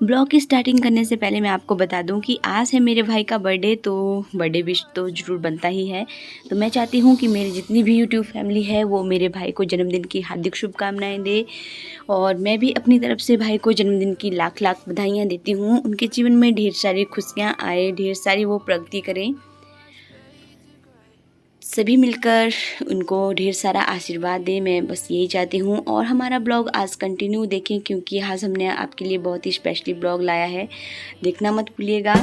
Blog की starting करने से पहले मैं आपको बता दूं कि आज है मेरे भाई का बर्थडे, तो बर्थडे विश तो ज़रूर बनता ही है। तो मैं चाहती हूं कि मेरी जितनी भी यूट्यूब फैमिली है वो मेरे भाई को जन्मदिन की हार्दिक शुभकामनाएं दे, और मैं भी अपनी तरफ से भाई को जन्मदिन की लाख लाख बधाइयाँ देती हूँ। उनके जीवन में ढेर सारी खुशियाँ आए, ढेर सारी वो प्रगति करें, सभी मिलकर उनको ढेर सारा आशीर्वाद दें। मैं बस यही चाहती हूँ। और हमारा ब्लॉग आज कंटिन्यू देखें, क्योंकि आज हमने आपके लिए बहुत ही स्पेशली ब्लॉग लाया है, देखना मत भूलिएगा।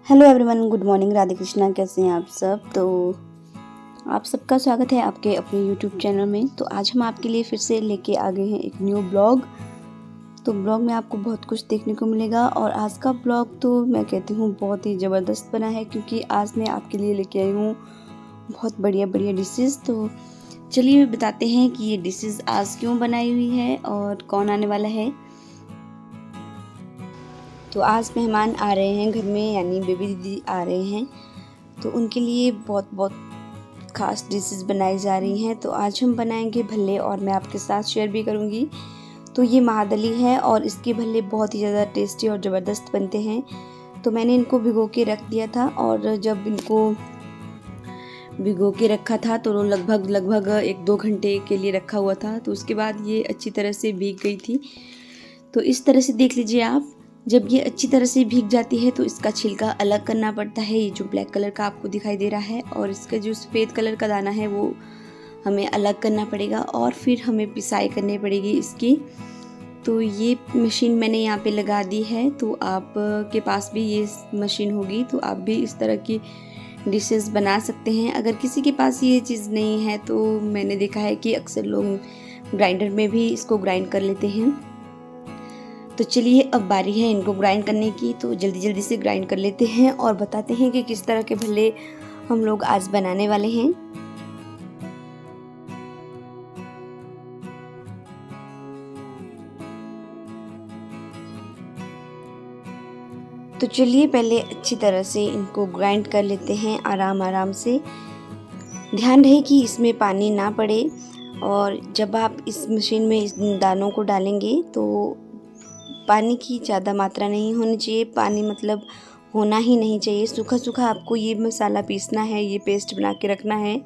Hello everyone, good morning, Radhe Krishna. कैसे हैं आप सब? तो आप सबका स्वागत है आपके अपने यूट्यूब चैनल में। तो आज हम आपके लिए फिर से लेके आ गए हैं एक न्यू ब्लॉग। तो ब्लॉग में आपको बहुत कुछ देखने को मिलेगा, और आज का ब्लॉग तो मैं कहती हूँ बहुत ही ज़बरदस्त बना है, क्योंकि आज मैं आपके लिए लेके आई हूँ बहुत बढ़िया बढ़िया डिशेज़। तो चलिए बताते हैं कि ये डिशेज़ आज क्यों बनाई हुई है और कौन आने वाला है। तो आज मेहमान आ रहे हैं घर में, यानी बेबी दीदी आ रहे हैं, तो उनके लिए बहुत बहुत ख़ास डिशेज़ बनाई जा रही हैं। तो आज हम बनाएंगे भल्ले, और मैं आपके साथ शेयर भी करूंगी। तो ये महादली है, और इसके भल्ले बहुत ही ज़्यादा टेस्टी और ज़बरदस्त बनते हैं। तो मैंने इनको भिगो के रख दिया था, और जब इनको भिगो के रखा था तो लगभग 1-2 घंटे के लिए रखा हुआ था। तो उसके बाद ये अच्छी तरह से भीग गई थी। तो इस तरह से देख लीजिए आप, जब ये अच्छी तरह से भीग जाती है तो इसका छिलका अलग करना पड़ता है, ये जो ब्लैक कलर का आपको दिखाई दे रहा है, और इसका जो सफ़ेद कलर का दाना है वो हमें अलग करना पड़ेगा, और फिर हमें पिसाई करनी पड़ेगी इसकी। तो ये मशीन मैंने यहाँ पे लगा दी है, तो आप के पास भी ये मशीन होगी तो आप भी इस तरह की डिशेस बना सकते हैं। अगर किसी के पास ये चीज़ नहीं है तो मैंने देखा है कि अक्सर लोग ग्राइंडर में भी इसको ग्राइंड कर लेते हैं। तो चलिए अब बारी है इनको ग्राइंड करने की, तो जल्दी जल्दी से ग्राइंड कर लेते हैं और बताते हैं कि किस तरह के भल्ले हम लोग आज बनाने वाले हैं। तो चलिए पहले अच्छी तरह से इनको ग्राइंड कर लेते हैं आराम से। ध्यान रहे कि इसमें पानी ना पड़े, और जब आप इस मशीन में इस दानों को डालेंगे तो पानी की ज़्यादा मात्रा नहीं होनी चाहिए। पानी मतलब होना ही नहीं चाहिए, सूखा सूखा आपको ये मसाला पीसना है, ये पेस्ट बना के रखना है।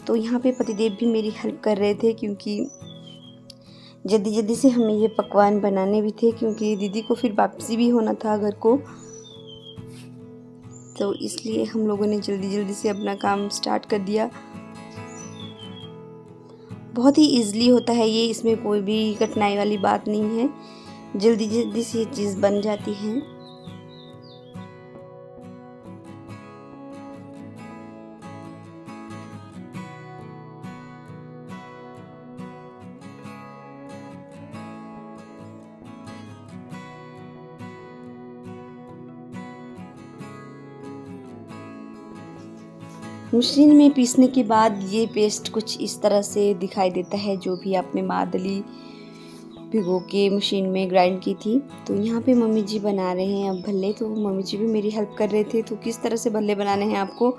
तो यहाँ पे पतिदेव भी मेरी हेल्प कर रहे थे, क्योंकि जल्दी जल्दी से हमें ये पकवान बनाने भी थे, क्योंकि दीदी को फिर वापसी भी होना था घर को। तो इसलिए हम लोगों ने जल्दी जल्दी से अपना काम स्टार्ट कर दिया। बहुत ही ईज़िली होता है ये, इसमें कोई भी कठिनाई वाली बात नहीं है, जल्दी जल्दी से ये चीज़ बन जाती है। मशीन में पीसने के बाद ये पेस्ट कुछ इस तरह से दिखाई देता है, जो भी आपने महादली भिगो के मशीन में ग्राइंड की थी। तो यहाँ पे मम्मी जी बना रहे हैं अब भल्ले, तो मम्मी जी भी मेरी हेल्प कर रहे थे। तो किस तरह से भल्ले बनाने हैं आपको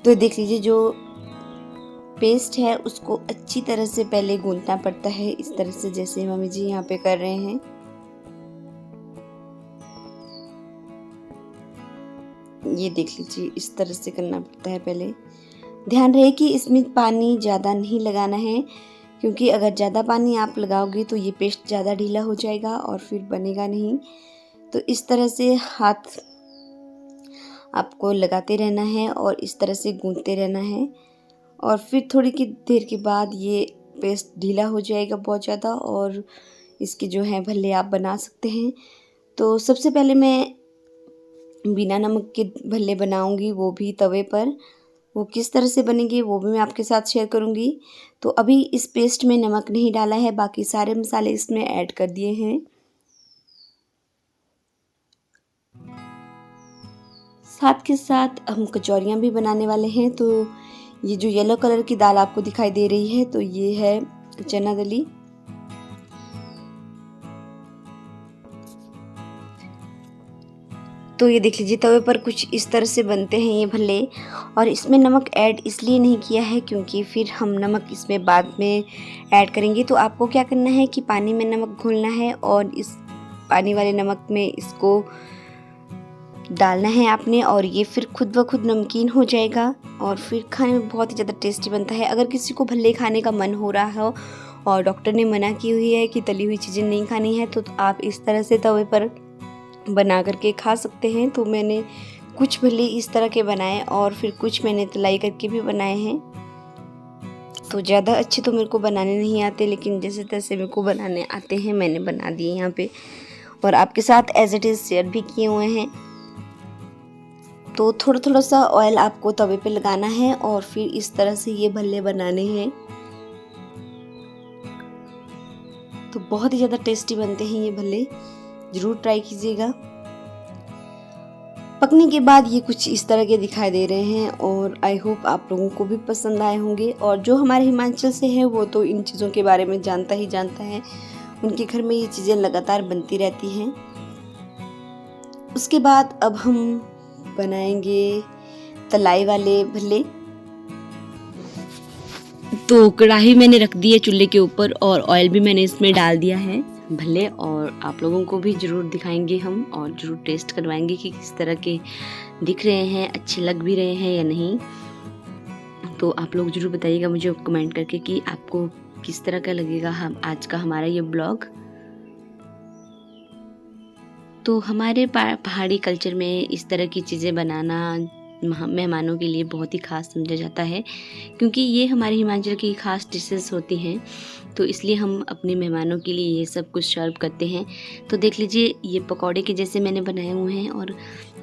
तो देख लीजिए। जो पेस्ट है उसको अच्छी तरह से पहले गूंथना पड़ता है, इस तरह से जैसे मम्मी जी यहाँ पे कर रहे हैं। ये देख लीजिए, इस तरह से करना पड़ता है पहले। ध्यान रहे कि इसमें पानी ज़्यादा नहीं लगाना है, क्योंकि अगर ज़्यादा पानी आप लगाओगे तो ये पेस्ट ज़्यादा ढीला हो जाएगा और फिर बनेगा नहीं। तो इस तरह से हाथ आपको लगाते रहना है और इस तरह से गूंथते रहना है, और फिर थोड़ी की देर के बाद ये पेस्ट ढीला हो जाएगा बहुत ज़्यादा, और इसके जो है भल्ले आप बना सकते हैं। तो सबसे पहले मैं बिना नमक के भल्ले बनाऊंगी, वो भी तवे पर। वो किस तरह से बनेंगे वो भी मैं आपके साथ शेयर करूंगी। तो अभी इस पेस्ट में नमक नहीं डाला है, बाकी सारे मसाले इसमें ऐड कर दिए हैं। साथ के साथ हम कचौरियाँ भी बनाने वाले हैं। तो ये जो येलो कलर की दाल आपको दिखाई दे रही है, तो ये है चना दली। तो ये देख लीजिए तवे पर कुछ इस तरह से बनते हैं ये भल्ले। और इसमें नमक ऐड इसलिए नहीं किया है क्योंकि फिर हम नमक इसमें बाद में ऐड करेंगे। तो आपको क्या करना है कि पानी में नमक घोलना है और इस पानी वाले नमक में इसको डालना है आपने, और ये फिर खुद ब खुद नमकीन हो जाएगा और फिर खाने में बहुत ही ज़्यादा टेस्टी बनता है। अगर किसी को भल्ले खाने का मन हो रहा हो और डॉक्टर ने मना की हुई है कि तली हुई चीज़ें नहीं खानी है, तो आप इस तरह से तवे पर बना करके खा सकते हैं। तो मैंने कुछ भल्ले इस तरह के बनाए और फिर कुछ मैंने तलाई करके भी बनाए हैं। तो ज़्यादा अच्छे तो मेरे को बनाने नहीं आते, लेकिन जैसे तैसे मेरे को बनाने आते हैं, मैंने बना दिए यहाँ पे और आपके साथ एज इट इज़ शेयर भी किए हुए हैं। तो थोड़ा थोड़ा सा ऑयल आपको तवे पे लगाना है और फिर इस तरह से ये भल्ले बनाने हैं। तो बहुत ही ज़्यादा टेस्टी बनते हैं ये भल्ले, ज़रूर ट्राई कीजिएगा। पकने के बाद ये कुछ इस तरह के दिखाई दे रहे हैं और आई होप आप लोगों को भी पसंद आए होंगे। और जो हमारे हिमाचल से है वो तो इन चीज़ों के बारे में जानता ही जानता है, उनके घर में ये चीज़ें लगातार बनती रहती हैं। उसके बाद अब हम बनाएंगे तलाई वाले भल्ले। तो कढ़ाई मैंने रख दी है चूल्हे के ऊपर और ऑयल भी मैंने इसमें डाल दिया है भल्ले, और आप लोगों को भी ज़रूर दिखाएंगे हम और ज़रूर टेस्ट करवाएंगे कि किस तरह के दिख रहे हैं, अच्छे लग भी रहे हैं या नहीं। तो आप लोग ज़रूर बताइएगा मुझे कमेंट करके कि आपको किस तरह का लगेगा हम आज का हमारा ये ब्लॉग। तो हमारे पहाड़ी कल्चर में इस तरह की चीज़ें बनाना मेहमानों के लिए बहुत ही ख़ास समझा जाता है, क्योंकि ये हमारे हिमाचल की ख़ास डिशेस होती हैं। तो इसलिए हम अपने मेहमानों के लिए ये सब कुछ सर्व करते हैं। तो देख लीजिए ये पकौड़े के जैसे मैंने बनाए हुए हैं और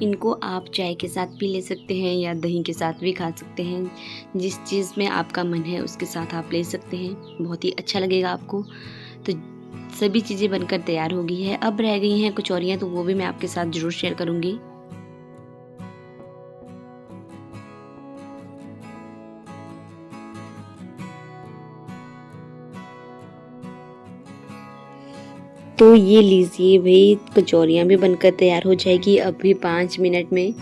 इनको आप चाय के साथ भी ले सकते हैं या दही के साथ भी खा सकते हैं। जिस चीज़ में आपका मन है उसके साथ आप ले सकते हैं, बहुत ही अच्छा लगेगा आपको। तो सभी चीज़ें बनकर तैयार हो गई है। अब रह गई हैं कचौरियाँ, तो वो भी मैं आपके साथ ज़रूर शेयर करूँगी। तो ये लीजिए भाई, कचौरियाँ भी बनकर तैयार हो जाएगी अभी 5 मिनट में।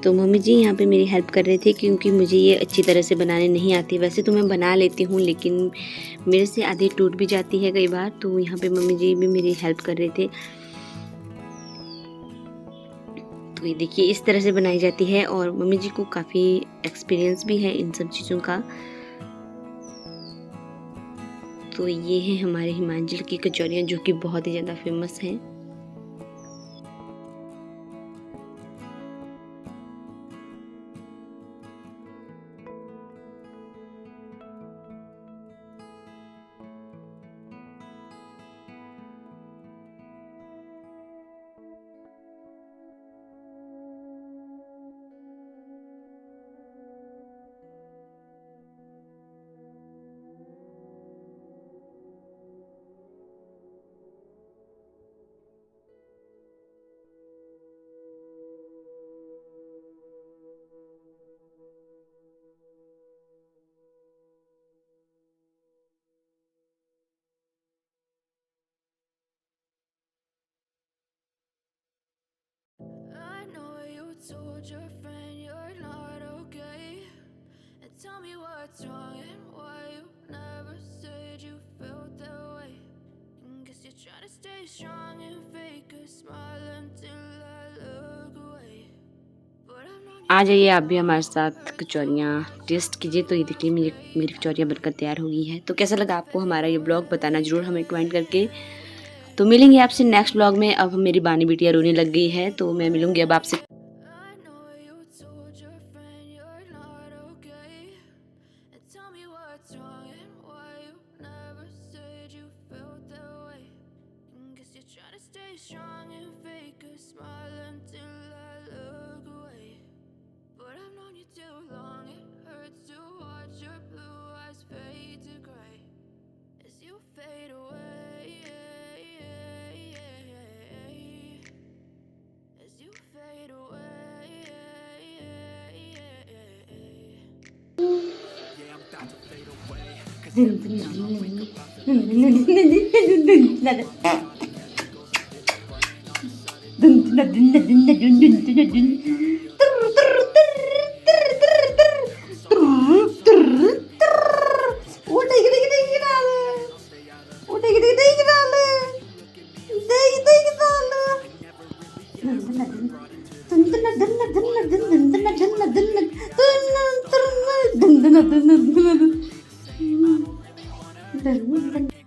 तो मम्मी जी यहाँ पे मेरी हेल्प कर रहे थे क्योंकि मुझे ये अच्छी तरह से बनाने नहीं आती। वैसे तो मैं बना लेती हूँ लेकिन मेरे से आधी टूट भी जाती है कई बार। तो यहाँ पे मम्मी जी भी मेरी हेल्प कर रहे थे। तो ये देखिए इस तरह से बनाई जाती है और मम्मी जी को काफ़ी एक्सपीरियंस भी है इन सब चीज़ों का। तो ये है हमारे हिमाचल की कचौरियाँ जो कि बहुत ही ज़्यादा फेमस हैं। Told your friend you're not okay, and tell me what's wrong and why you never said you felt that way. And guess you're trying to stay strong and fake a smile until I look away. आ जाइए आप भी हमारे साथ कचौरियाँ test कीजिए। तो ये देखिए मेरी कचौरियाँ बनकर तैयार हो गई हैं। तो कैसा लगा आपको हमारा ये ब्लॉग, बताना ज़रूर हमें कमेंट करके। तो मिलेंगे आपसे नेक्स्ट ब्लॉग में। अब मेरी बानी बिटिया रोने लग गई है तो मैं मिलूंगी अब आपसे। Tell me what's wrong and why you never said you felt that to stay strong and fake a smile until I look away. But I've known you too long, it hurts to watch your blue eyes fade to gray as you fade away. As you fade away. Yeah, I'm about to fade away. โอ้ย